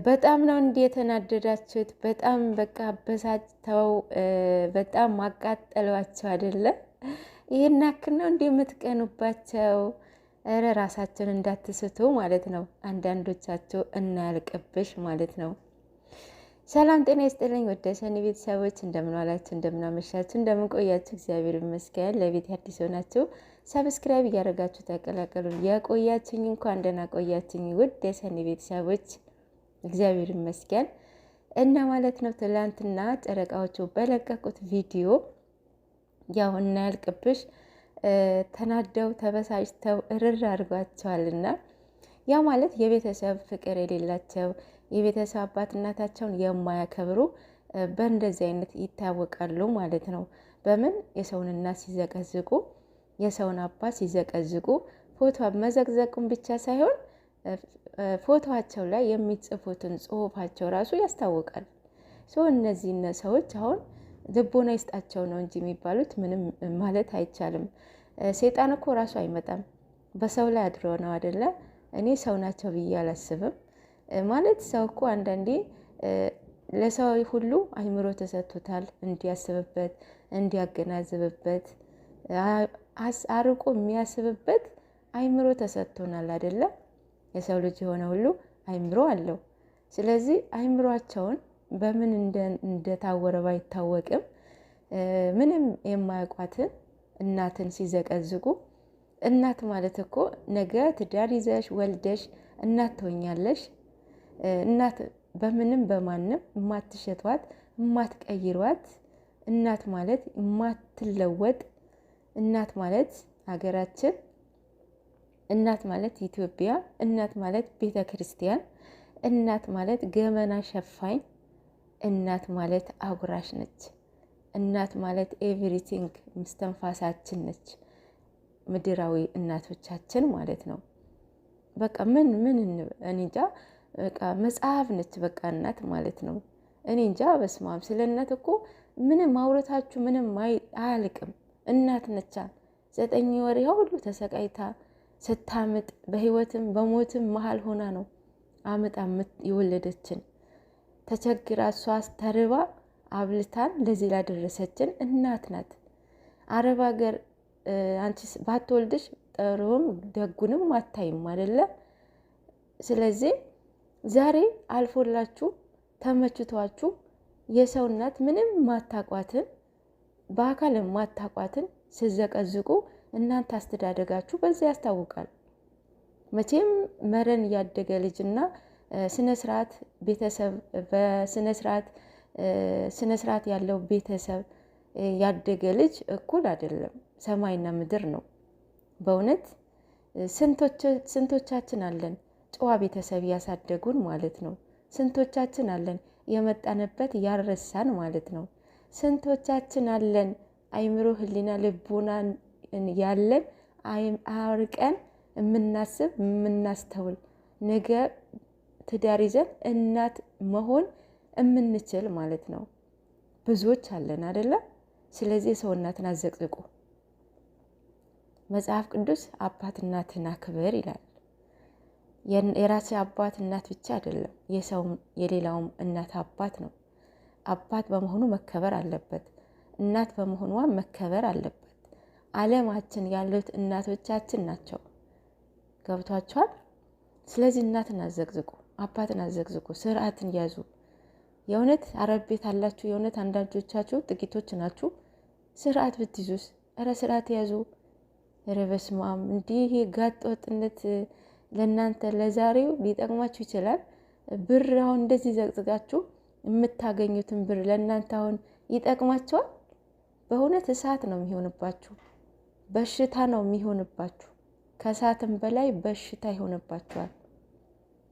በጣም ነው እንዴ የተናደዳችሁት? በጣም በቃ አበሳጭተው በጣም ማቃጠሏቸው አይደለ? ይሄን ያክል ነው እንዴ የምትቀኑባቸው? እረ ራሳቸውን እንዳትስቱ ማለት ነው። አንዳንዶቻቸው እናያልቅብሽ ማለት ነው። ሰላም ጤና ይስጥልኝ ወደ ሰኒ ቤተሰቦች፣ እንደምንዋላችሁ፣ እንደምናመሻችሁ፣ እንደምንቆያችሁ እግዚአብሔር ይመስገን። ለቤት አዲስ ሆናችሁ ሰብስክራይብ እያደረጋችሁ ተቀላቀሉ። የቆያችሁኝ እንኳን ደህና ቆያችሁኝ ውድ የሰኒ ቤተሰቦች እግዚአብሔር ይመስገን እና ማለት ነው። ትላንትና ጨረቃዎቹ በለቀቁት ቪዲዮ ያው እናያልቅብሽ ተናደው ተበሳጭተው እርር አድርጓቸዋልና ያ ማለት የቤተሰብ ፍቅር የሌላቸው የቤተሰብ አባት እናታቸውን የማያከብሩ በእንደዚህ አይነት ይታወቃሉ ማለት ነው። በምን የሰውን እናት ሲዘቀዝቁ፣ የሰውን አባት ሲዘቀዝቁ ፎቶ መዘቅዘቁን ብቻ ሳይሆን ፎቶቸው ላይ የሚጽፉትን ጽሁፋቸው ራሱ ያስታውቃል። እነዚህ ሰዎች አሁን ልቦና ይስጣቸው ነው እንጂ የሚባሉት ምንም ማለት አይቻልም። ሴጣን እኮ ራሱ አይመጣም፣ በሰው ላይ አድሮ ነው አይደለ? እኔ ሰው ናቸው ብዬ አላስብም። ማለት ሰው እኮ አንዳንዴ ለሰው ሁሉ አይምሮ ተሰጥቶታል፣ እንዲያስብበት፣ እንዲያገናዝብበት፣ አርቆ የሚያስብበት አይምሮ ተሰጥቶናል አይደለ? የሰው ልጅ የሆነ ሁሉ አይምሮ አለው። ስለዚህ አይምሯቸውን በምን እንደታወረ ባይታወቅም ምንም የማያውቋትን እናትን ሲዘቀዝቁ፣ እናት ማለት እኮ ነገ ትዳር ይዘሽ ወልደሽ እናት ትሆኛለሽ። እናት በምንም በማንም የማትሸጧት የማትቀይሯት እናት ማለት የማትለወጥ እናት ማለት ሀገራችን እናት ማለት ኢትዮጵያ፣ እናት ማለት ቤተ ክርስቲያን፣ እናት ማለት ገመና ሸፋኝ፣ እናት ማለት አጉራሽ ነች። እናት ማለት ኤቭሪቲንግ ምስተንፋሳችን ነች። ምድራዊ እናቶቻችን ማለት ነው። በቃ ምን እኔ እንጃ፣ በቃ መጽሐፍ ነች በቃ እናት ማለት ነው። እኔ እንጃ በስማም ስለ እናት እኮ ምንም ማውረታችሁ ምንም አያልቅም። እናት ነቻ 9 ወር ሁሉ ተሰቃይታ ስታምጥ በህይወትም በሞትም መሀል ሆና ነው አምጣ የወለደችን። ተቸግራ እሷ ተርባ አብልታን ለዚህ ላደረሰችን እናት ናት። አረብ ሀገር አንቺ ባትወልድሽ ጥሩም ደጉንም አታይም አይደለ? ስለዚህ ዛሬ አልፎላችሁ ተመችቷችሁ የሰው እናት ምንም ማታቋትን በአካል ማታቋትን ስዘቀዝቁ እናንተ አስተዳደጋችሁ በዚያ ያስታውቃል። መቼም መረን ያደገ ልጅና ስነ ስርዓት ቤተሰብ ስነ ስርዓት ያለው ቤተሰብ ያደገ ልጅ እኩል አይደለም። ሰማይና ምድር ነው። በእውነት ስንቶቻችን አለን ጨዋ ቤተሰብ ያሳደጉን ማለት ነው። ስንቶቻችን አለን የመጣንበት ያረሳን ማለት ነው። ስንቶቻችን አለን አይምሮ፣ ህሊና፣ ልቦና ያለን አርቀን የምናስብ የምናስተውል ነገ ትዳር ይዘን እናት መሆን የምንችል ማለት ነው። ብዙዎች አለን አይደለ? ስለዚህ የሰው እናትን አዘቅዝቁ። መጽሐፍ ቅዱስ አባት እናትን አክብር ይላል። የራሴ አባት እናት ብቻ አይደለም፣ የሰውም የሌላውም እናት አባት ነው። አባት በመሆኑ መከበር አለበት። እናት በመሆኗ መከበር አለበት። ዓለማችን ያሉት እናቶቻችን ናቸው። ገብቷቸዋል። ስለዚህ እናትን አዘቅዝቁ፣ አባትን አዘቅዝቁ፣ ስርዓትን ያዙ። የእውነት አረብ ቤት አላችሁ፣ የእውነት አንዳንዶቻችሁ ጥቂቶች ናችሁ። ስርዓት ብትይዙስ? እረ ስርዓት ያዙ። እረ በስመ አብ! እንዲህ ጋጥ ወጥነት ለእናንተ ለዛሬው ሊጠቅማችሁ ይችላል። ብር አሁን እንደዚህ ዘቅዝቃችሁ የምታገኙትን ብር ለእናንተ አሁን ይጠቅማቸዋል? በእውነት እሳት ነው የሚሆንባችሁ፣ በሽታ ነው የሚሆንባችሁ። ከእሳትም በላይ በሽታ ይሆንባችኋል።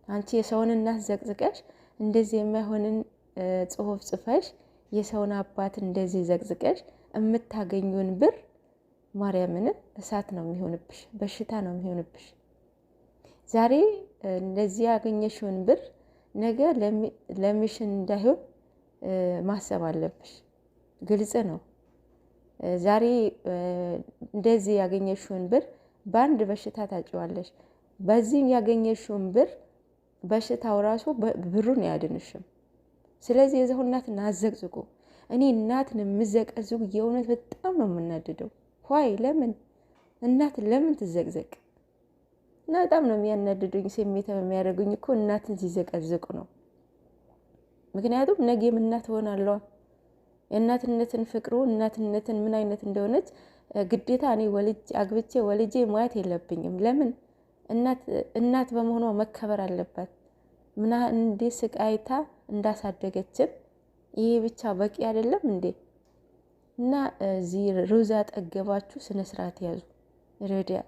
አንቺ የሰውን እናት ዘቅዝቀሽ እንደዚህ የማይሆንን ጽሁፍ ጽፈሽ የሰውን አባት እንደዚህ ዘቅዝቀሽ የምታገኙን ብር ማርያምን እሳት ነው የሚሆንብሽ፣ በሽታ ነው የሚሆንብሽ። ዛሬ እንደዚህ ያገኘሽውን ብር ነገ ለሚሽን እንዳይሆን ማሰብ አለብሽ። ግልጽ ነው። ዛሬ እንደዚህ ያገኘሽውን ብር በአንድ በሽታ ታጭዋለሽ። በዚህም ያገኘሽውን ብር በሽታው ራሱ ብሩን አያድንሽም። ስለዚህ የዛው እናትን አዘቅዝቁ። እኔ እናትን የምዘቀዝቁ የእውነት በጣም ነው የምናድደው። ሆይ ለምን እናት ለምን ትዘቅዘቅ? እና በጣም ነው የሚያናድዱኝ። ስሜት የሚያደርጉኝ እኮ እናትን ሲዘቀዝቁ ነው። ምክንያቱም ነገም እናት ሆናለሁ። የእናትነትን ፍቅሩ እናትነትን ምን አይነት እንደሆነች ግዴታ እኔ አግብቼ ወልጄ ማየት የለብኝም። ለምን እናት በመሆኗ መከበር አለባት። ምና እንዴ ስቃይታ እንዳሳደገችን ይሄ ብቻ በቂ አይደለም እንዴ? እና እዚህ ሩዛ ጠገባችሁ ስነ ስርዓት ያዙ። ረዲያ